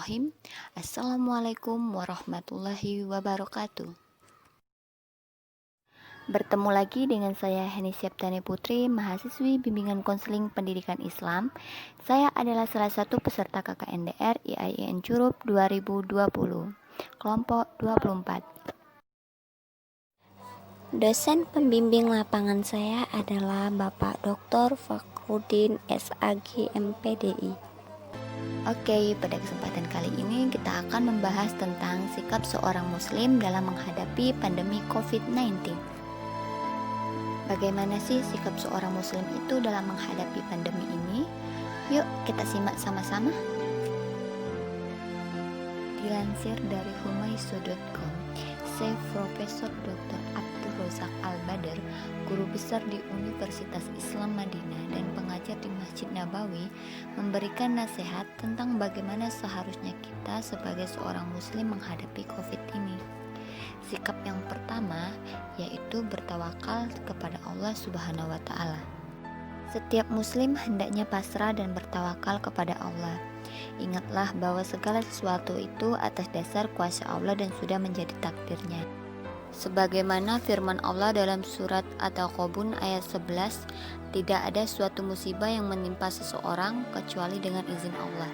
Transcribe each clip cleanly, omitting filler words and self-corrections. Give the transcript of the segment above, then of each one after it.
Bismillahirrahmanirrahim. Assalamualaikum warahmatullahi wabarakatuh. Bertemu lagi dengan saya Heni Septiani Putri, mahasiswi Bimbingan Konseling Pendidikan Islam. Saya adalah salah satu peserta KKNDR IAIN Curup 2020, kelompok 24. Dosen pembimbing lapangan saya adalah Bapak Dr. Fakhrudin SAG MPDI. Oke, pada kesempatan kali ini kita akan membahas tentang sikap seorang muslim dalam menghadapi pandemi COVID-19. Bagaimana sih sikap seorang muslim itu dalam menghadapi pandemi ini? Yuk kita simak sama-sama. Dilansir dari humaiso.com, Syekh Profesor Dr. Abdul Razak Al-Badr, guru besar di Universitas Islam Madinah dan pengajar di Masjid Nabawi, memberikan nasihat tentang bagaimana seharusnya kita sebagai seorang muslim menghadapi COVID ini. Sikap yang pertama yaitu bertawakal kepada Allah Subhanahu wa taala. Setiap muslim hendaknya pasrah dan bertawakal kepada Allah. Ingatlah bahwa segala sesuatu itu atas dasar kuasa Allah dan sudah menjadi takdirnya. Sebagaimana firman Allah dalam surat At-Taghabun ayat 11, tidak ada suatu musibah yang menimpa seseorang kecuali dengan izin Allah.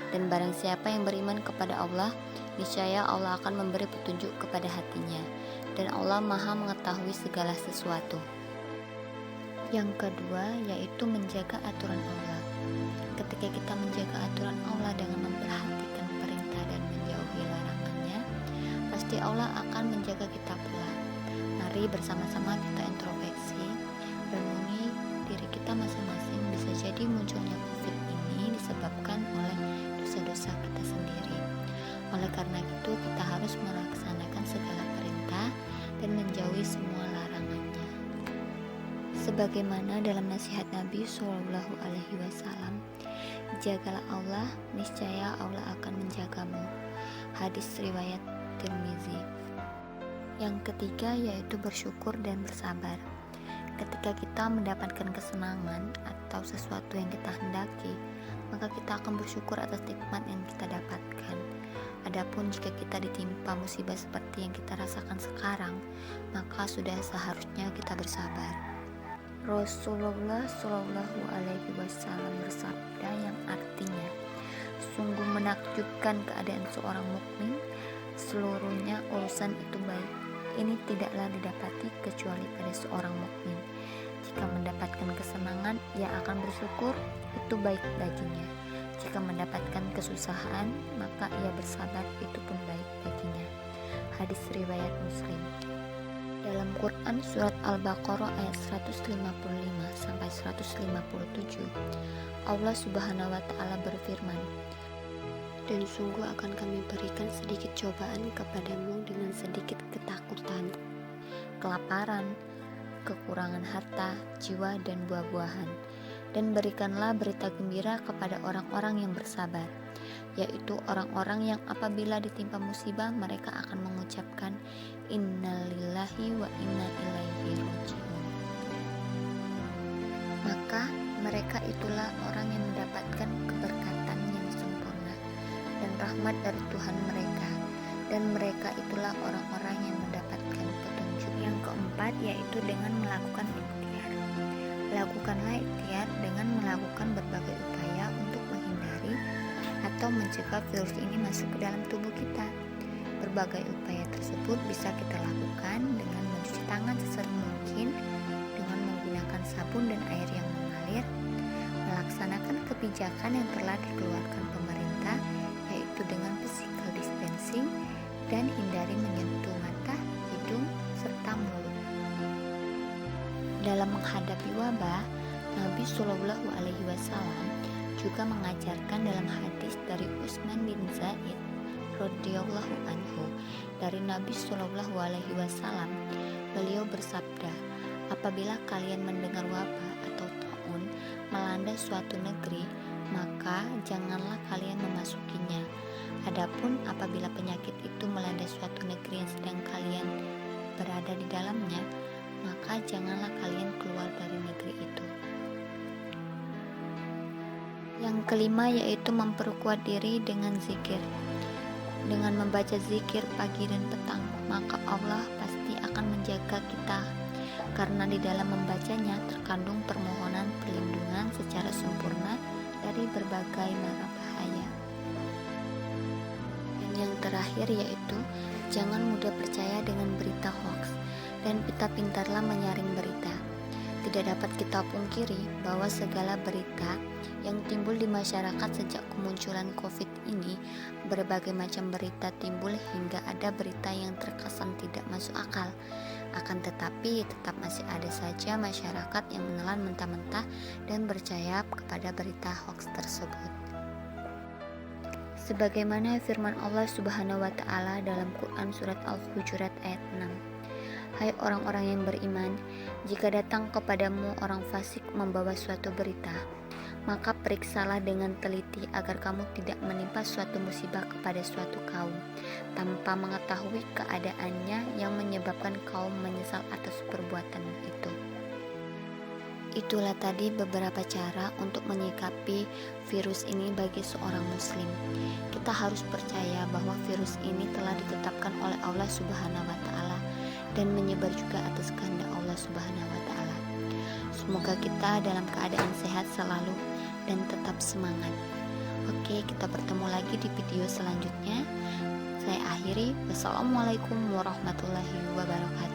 Dan barang siapa yang beriman kepada Allah, niscaya Allah akan memberi petunjuk kepada hatinya, dan Allah Maha mengetahui segala sesuatu. Yang kedua yaitu menjaga aturan Allah. Ketika kita menjaga aturan Allah dengan memperhatikan perintah dan menjauhi larangannya, pasti Allah akan menjaga kita pula. Mari bersama-sama kita introspeksi, renungi diri kita masing-masing. Bisa jadi munculnya COVID ini disebabkan oleh dosa-dosa kita sendiri. Oleh karena itu kita harus melaksanakan segala perintah dan menjauhi semua larangannya. Sebagaimana dalam nasihat Nabi Shallallahu Alaihi Wasallam, jagalah Allah, niscaya Allah akan menjagamu. Hadis riwayat Tirmizi. Yang ketiga yaitu bersyukur dan bersabar. Ketika kita mendapatkan kesenangan atau sesuatu yang kita hendaki, maka kita akan bersyukur atas nikmat yang kita dapatkan. Adapun jika kita ditimpa musibah seperti yang kita rasakan sekarang, maka sudah seharusnya kita bersabar. Rasulullah Shallallahu Alaihi Wasallam bersabda yang artinya, sungguh menakjubkan keadaan seorang mukmin, seluruhnya urusan itu baik. Ini tidaklah didapati kecuali pada seorang mukmin. Jika mendapatkan kesenangan, ia akan bersyukur, itu baik baginya. Jika mendapatkan kesusahan, maka ia bersabar, itu pun baik baginya. Hadis riwayat Muslim. Dalam Quran surat Al-Baqarah ayat 155 sampai 157, Allah Subhanahu wa taala berfirman, dan sungguh akan kami berikan sedikit cobaan kepadamu dengan sedikit ketakutan, kelaparan, kekurangan harta, jiwa, dan buah-buahan. Dan berikanlah berita gembira kepada orang-orang yang bersabar, yaitu orang-orang yang apabila ditimpa musibah mereka akan mengucapkan innalillahi wa inna ilaihi raji'un. Maka mereka itulah orang yang mendapatkan keberkatan yang sempurna dan rahmat dari Tuhan mereka, dan mereka itulah orang-orang yang mendapatkan petunjuk. Yang keempat yaitu dengan melakukan ikhtiar. Lakukanlah ikhtiar dengan melakukan berbagai upaya untuk menghindari atau mencegah virus ini masuk ke dalam tubuh kita. Berbagai upaya tersebut bisa kita lakukan dengan mencuci tangan sesering mungkin, dengan menggunakan sabun dan air yang mengalir, melaksanakan kebijakan yang telah dikeluarkan pemerintah, yaitu dengan physical distancing, dan hindari menyentuh mata, hidung, serta mulut. Dalam menghadapi wabah, Nabi Shallallahu Alaihi Wasallam juga mengajarkan dalam hadis dari Utsman bin Zaid radhiyallahu anhu dari Nabi Shallallahu Alaihi Wasallam, beliau bersabda, apabila kalian mendengar wabah atau taun melanda suatu negeri, maka janganlah kalian memasukinya. Adapun apabila penyakit itu melanda suatu negeri yang sedang kalian berada di dalamnya, maka janganlah kalian keluar dari negeri itu. Yang kelima yaitu memperkuat diri dengan zikir. Dengan membaca zikir pagi dan petang, maka Allah pasti akan menjaga kita, karena di dalam membacanya terkandung permohonan perlindungan secara sempurna dari berbagai mara bahaya. Dan yang terakhir yaitu jangan mudah percaya dengan berita hoax, dan pintar-pintarlah menyaring berita. Tidak dapat kita pungkiri bahwa segala berita yang timbul di masyarakat sejak kemunculan COVID ini, berbagai macam berita timbul hingga ada berita yang terkesan tidak masuk akal. Akan tetapi tetap masih ada saja masyarakat yang menelan mentah-mentah dan percaya kepada berita hoax tersebut. Sebagaimana firman Allah Subhanahu wa taala dalam Quran surat Al-Hujurat ayat 6. Hai orang-orang yang beriman, jika datang kepadamu orang fasik membawa suatu berita, maka periksalah dengan teliti agar kamu tidak menimpa suatu musibah kepada suatu kaum tanpa mengetahui keadaannya yang menyebabkan kaum menyesal atas perbuatan itu. Itulah tadi beberapa cara untuk menyikapi virus ini bagi seorang muslim. Kita harus percaya bahwa virus ini telah ditetapkan oleh Allah Subhanahu wa taala dan menyebar juga atas kehendak Allah Subhanahu wa taala. Semoga kita dalam keadaan sehat selalu dan tetap semangat. Oke, kita bertemu lagi di video selanjutnya. Saya akhiri. Wassalamualaikum warahmatullahi wabarakatuh.